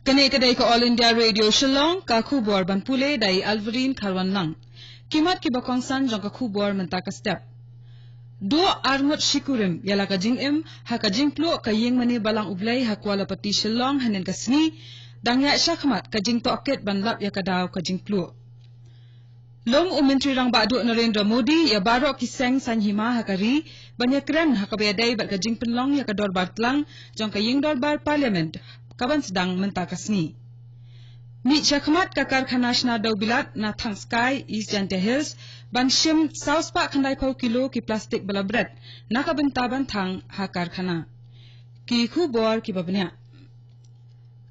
Kani kedai ke All India Radio Shillong ka khubor ban pule dai Alvarin Kharwan Lang. Kimat ki bakongsan jong ka khubor menta ka step. Do arngot shikurim yala ka jingim ha ka jingplo ka ying mani balang ublay ha kuala pati Shillong hanen ka sni dang ya shakmat ka jing toket ban lap ya ka daw ka jingplo. Long Menteri rang badu Narendra Modi ya baro kiseng sanhima hakari banyak keren hakabedai bat ka jingpenlong ya ka dorbar tlang jong ka ying dorbar parliament kaban sedang mentakasni. Mi chakmat ka karkhana shna daw bilat na thang sky East Jante Hills ban shim South Park khandai pau kilo ki plastik bala bread na ka bentaban thang ha karkhana. Ki khubor ki babnya.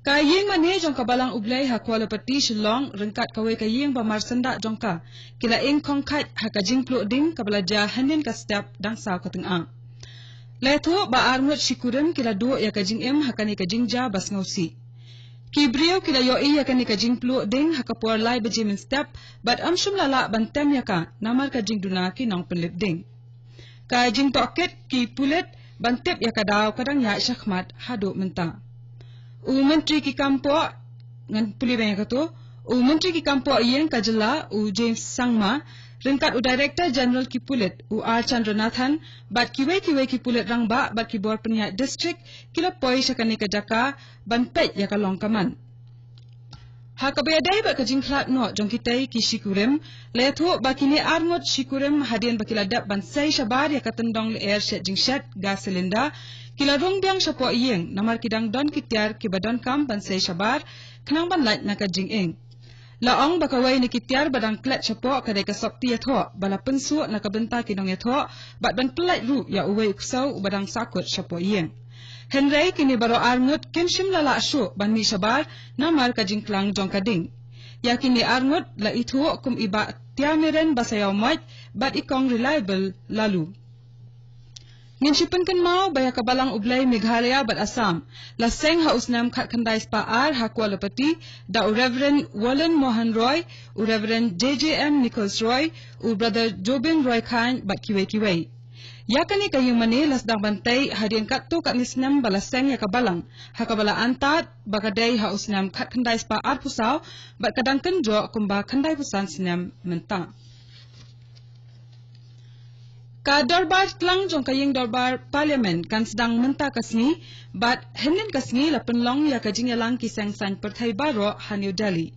Ka ying mane jong ka balang ublay ha kuala pati Shillong rengkat kawai ka ying ba marsenda jong ka kila ing kongkat ha ka jingplo ding ka balaja hanin ka step dang saw ka tengah. Letho ba arngot shikurim kila do ya ka jingim ha kani ka jingja bas ngausi. Ki brio kila yo ya kani ka jingplo ding ha ka puar lai bajimin step but amshum lala bantem ya ka namar ka jingduna ki nong penlip ding. Ka jing toket ki pulet bantep ya ka daw kadang ya shakmat hado menta. Menteri ki kampo ngan puli banyak tu Menteri ki kampo yen kajala James Sangma rengkat Director General ki pulit R Chandranathan bat kiwei ki pulit rangba bat ki bor penyak district kila poi syakani ka jaka ban pet ya ka longkaman ha ka bedai bat ka jingklat no jong kitai ki shikurim letho bakini arngot shikurim hadian bakila dap ban sai shabar ya ka tendong le air shet jingshat gas cylinder kila rong biang syapo iyeng namar kidang don kitiar ki badon kam ban sei shabar kenang ban light na ka jingeng laong bakawai ni kitiar badang klet syapo kadai ka sokti ya tho bala pensu na ka benta kinong ya tho bat ban pelat ru ya uwei uksau badang sakut syapo iyeng henrei kini baro arngut kenshim lala asyo ban mi shabar namar ka jingklang jong kading ya kini arngut la itu kum iba tiameren basayaw moit bat ikong reliable lalu Nginshipan kan mau baya kabalang ublay Meghalaya bat Assam. Laseng ha usnam khat khandai spaar ha kuala pati da Reverend Wallen Mohan Roy, Reverend JJM Nichols Roy, brother Jobin Roy Khan bat kiwei. Yakani kayong mani lasdang bantay hadian katto kat nisnam balaseng ya kabalang. Ha kabala antat bakaday ha usnam khat khandai spaar pusaw bat kadang kenjo kumba khandai pusan sinam mentang. Ka dorbar tlang jong kaying dorbar parliament kan sedang menta kasni bat henin kasni la penlong ya kajing yalang kisang san perthai baro ha New Delhi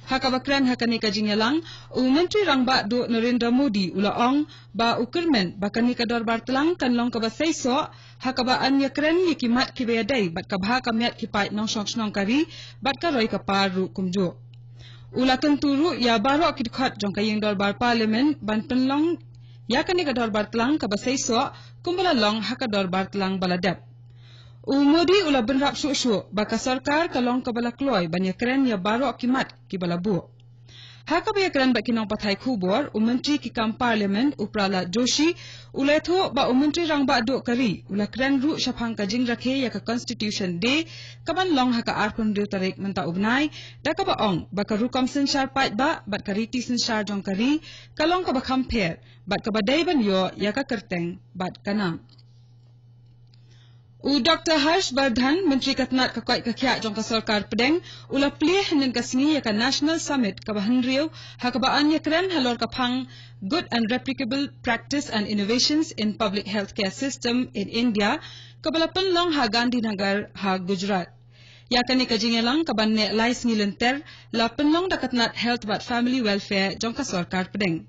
ha kabakran ha kani kajing yalang menteri rangba do Narendra Modi ulaong ba ukermen ba kani ka dorbar tlang kan long ka basai so ha ka ba anya kren ni kimat ki bedai bat ka bha ka miat ki pai nong snong kari bat ka roi ka paru kumjo ulakan turu ya baro ki khat jong kaying dorbar parliament ban penlong ya kani ka dorbar tlang ka basay so kumbala long ha ka dorbar tlang baladap. Modi ula benrap su baka sarkar ka long ka balakloy banya keren ya baro kimat ki balabu. Ha ka baya keren ba kinong patay kubor menteri ki kam parliament uprala Joshi uletho ba menteri rang ba do kari ula keren ru syapang ka jing rakhe ya ka constitution day kaban long ha ka arpon ru tarik menta ubnai da ka ba ong baka ru kam sin shar pat ba bat kariti sin shar jong kari kalong ka ba compare bat ka badai ban yo ya ka kerteng bat kana Dr. Harsh Vardhan Menteri Katnat ka koi ka kya jong ka sarkar pedeng ula plih nen ka singi ya ka national summit ka bahanriu ha ka baan ya kren halor ka phang good and replicable practice and innovations in public healthcare system in India ka balapan long ha Gandhinagar ha Gujarat ya kani ka jingelang ka banne lais ngilenter la penlong da katnat health but family welfare jong ka sarkar pedeng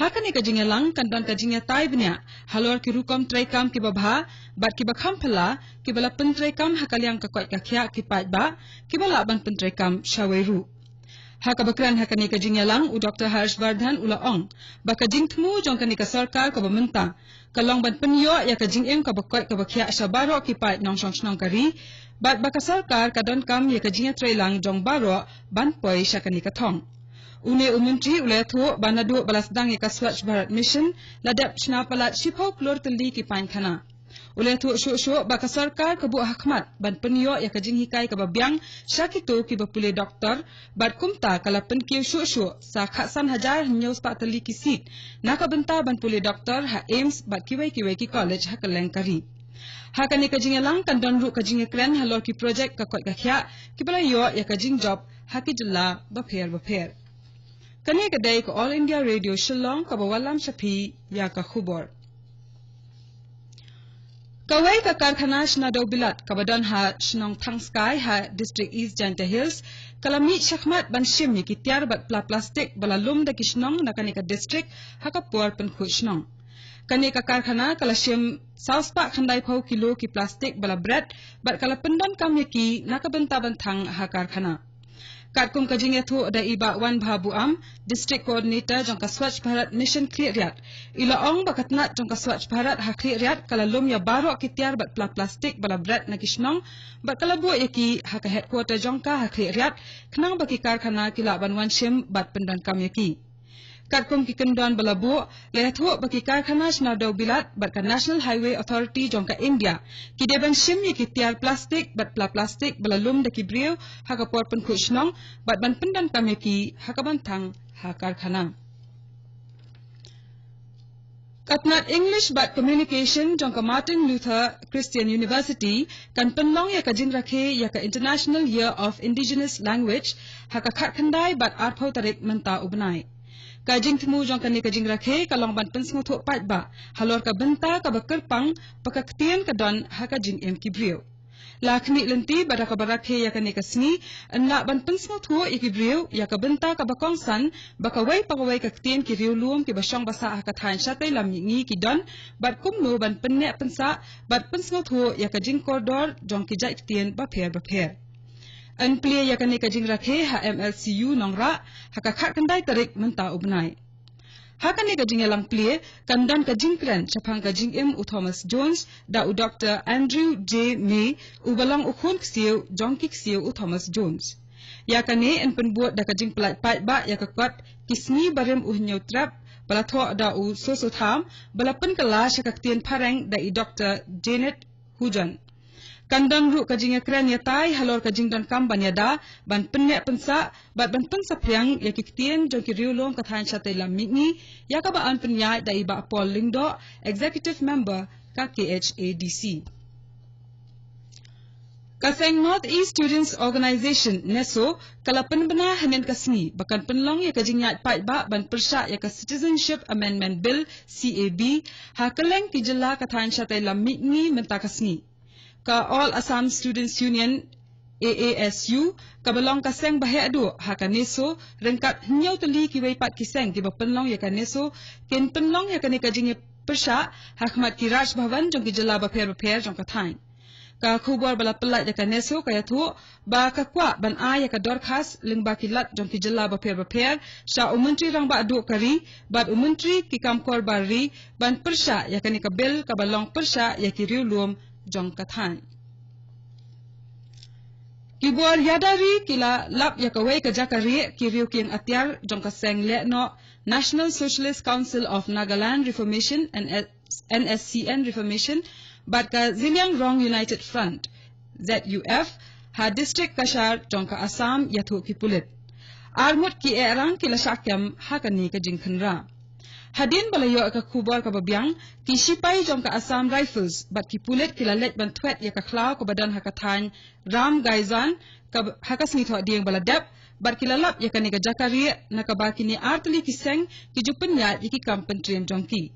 Hakani ka jingelang kandon ka jingya tay bnya halor ki rukom traikam ki babha bat ki bakham phala ki bala pentraikam hakalyang ka kwat ka khya ki pat ba ki bala ban pentraikam shaweru hakabakran hakani ka jingelang Dr. Harsh Vardhan ulaong baka jingthmu jong kani ka sarkar ka bamenta kalong ban penyo ya ka jingem ka bakwat ka bakhya shabaro ki pat nong snong kari bat baka sarkar ka don kam ya ka jingya trailang jong baro ban poi shakani ka thong Une menteri uletho banadu balasdang ka Swachh Bharat Mission ladap chna palat shipau klor teli ki pain khana uletho sho baka sarkar ka bu hakmat ban penyo ya ka jinghikai ka babyang syakito ki bapule doktor bat kumta kala penkiu sho sa khasan hajar news pa teli ki sit naka benta ban pule doktor ha AIMS bat kiwai ki college ha kaleng kari Hakani kajing elang kan don ru kajing ekren halor ki project ka kot ka khya ki bala yo ya kajing job haki jilla ba pher. Kani kadai ko All India Radio Shillong ka bawalam shapi ya ka khubor. Kawai ka karkhana shnado bilat kabadon ha shnong thangskai ha district East Janta Hills kalami shakhmat ban shim ki tiar bat plastic balalum da kishnong nakani ka district hakapor pen khušnong. Kani ka karkhana kala shim sauspa khandai phau kilo ki plastic bala bread bat kala pendan kam ki nakabenta bantang ha karkhana. Katkum kajing yathu da iba wan bhabu district coordinator jong ka Swachh Bharat mission Kriat ila ong bakatna jong ka Swachh Bharat ha Kriat kala lum ya baro ki tiar bat plastic bala bread na kishnong bat kala bu yaki ha ka headquarter jong ka ha Kriat khnang baki karkhana kila ban wan shim bat pendan kam yaki. Katkum ki kendon balabu lehathu baki karkhana shnado bilat bat ka National Highway Authority jong ka India ki deban shim ki tiar plastic bat plastic balalum da ki brieu ha ka por pen khušnong bat ban pendan kam ki ha ka bantang ha karkhana. Katnat English bat communication jong ka Martin Luther Christian University kan penlong ya ka jing rakhe ya ka International Year of Indigenous Language ha ka khat khandai bat arphau tarik menta ubnai. Kajing temu jong kani kajing rakhe kalong ban pensngo tho pat ba halor ka benta ka bakerpang pakaktian ka don ha kajing em kibriu lakhni lenti bada ka barakhe ya kani kasni anna ban pensngo tho ikibriu ya ka benta ka bakongsan bakawai pagawai kaktian ki riulum ki basong basa ha ka than shatai lam ngi ki don bat kumno ban penne pensa bat pensngo tho ya kajing koridor jong ki jai ktien ba pher an plia ya kani kajing rakhe ha MLCU nongra ha ka khat kandai tarik menta ubnai ha kani kajing elang plia kandan kajing kran chapang kajing u Thomas Jones da u Dr Andrew J May u balang u khon ksiu jongki ksiu u Thomas Jones ya kani en penbuat da kajing plat pat ba ya ka kwat kisni barem u nyautrap bala tho da u soso tham bala pen kala shakaktien pharang da i Dr Janet Hujan kandang ru kajing ekran ya tai halor kajing dan kam ban yada ban penne pensa bat ban pensa priang ya kiktien jong ki riulong ka than chatai lam mingi ya ka ba an penya da iba Paul Lingdo executive member ka KHADC Kaseng North East Students Organization NESO kala penbena hanen kasni bakan penlong ya kajing yat pat ba ban persya ya ka Citizenship Amendment Bill CAB ha keleng ki jela ka than chatai lam mingi menta kasni ka All Assam Students Union AASU kabalong kaseng bahaya adu ha kaneso rengkat nyau teli ki wei pat kiseng ki penlong ya kaneso ken penlong ya kane kajing persya hakmat ki Raj Bhavan jong ki jela ba pher jong ka thain ka khubor bala pelat ya kaneso kaya thu ba ka kwa ban a ya ka dorkhas ling ba ki lat jong ki jela ba pher sha umentri rang ba adu kari bat umentri ki kamkor bari ban persya ya kane ka bill kabalong persya ya ki riulum jong kathan kibor yadari kila lap yakawai ka jakari kiriu king atyar jong ka seng le no National Socialist Council of Nagaland Reformation and NSCN Reformation bat ka Ziliang Rong United Front ZUF ha district kashar jong ka Assam yathu ki pulit armut ki erang kila shakyam hakani ka jingkhanra Hadin balayo ka khubor ka babyang ki sipai jong ka Assam Rifles bat ki pulit kila let ban thwet ya ka khlaw ko badan hakathan Ram Gaizan ka hakasni tho dieng baladap bat kila lap ya kani ka jakari nakabaki ni artli kiseng ki jupenya iki kampen train jongki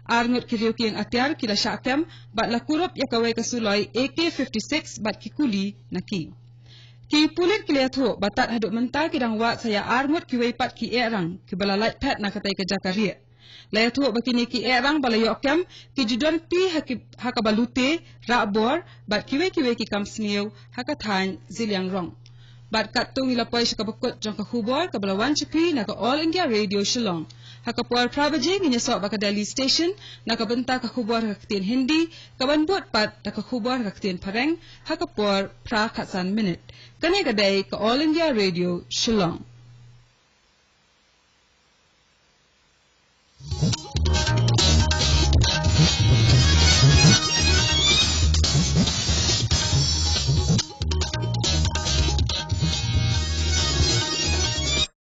arngut ki riu king atyar kila shakem bat lakurup ya kawai ka suloi AK56 bat ki kuli naki ki pulit kiletho batat haduk menta kidang wa saya arngut ki weipat ki erang ki balalait pet nakatai ka jakari Layathu bakini ki erang balayok kem ki judon pi hakabalute rabor bat kiwe ki kam sniu hakathan Ziliang Rong bat katung ilapay sa kabukot jong kahubor kabalawan chipi naka All India Radio Shillong hakapor prabaje nginyaso baka Delhi Station nakabenta kahubor kaktin Hindi kabanbot pat nakahubor kaktin Pareng hakapor pra katsan minute kani kadai ka All India Radio Shillong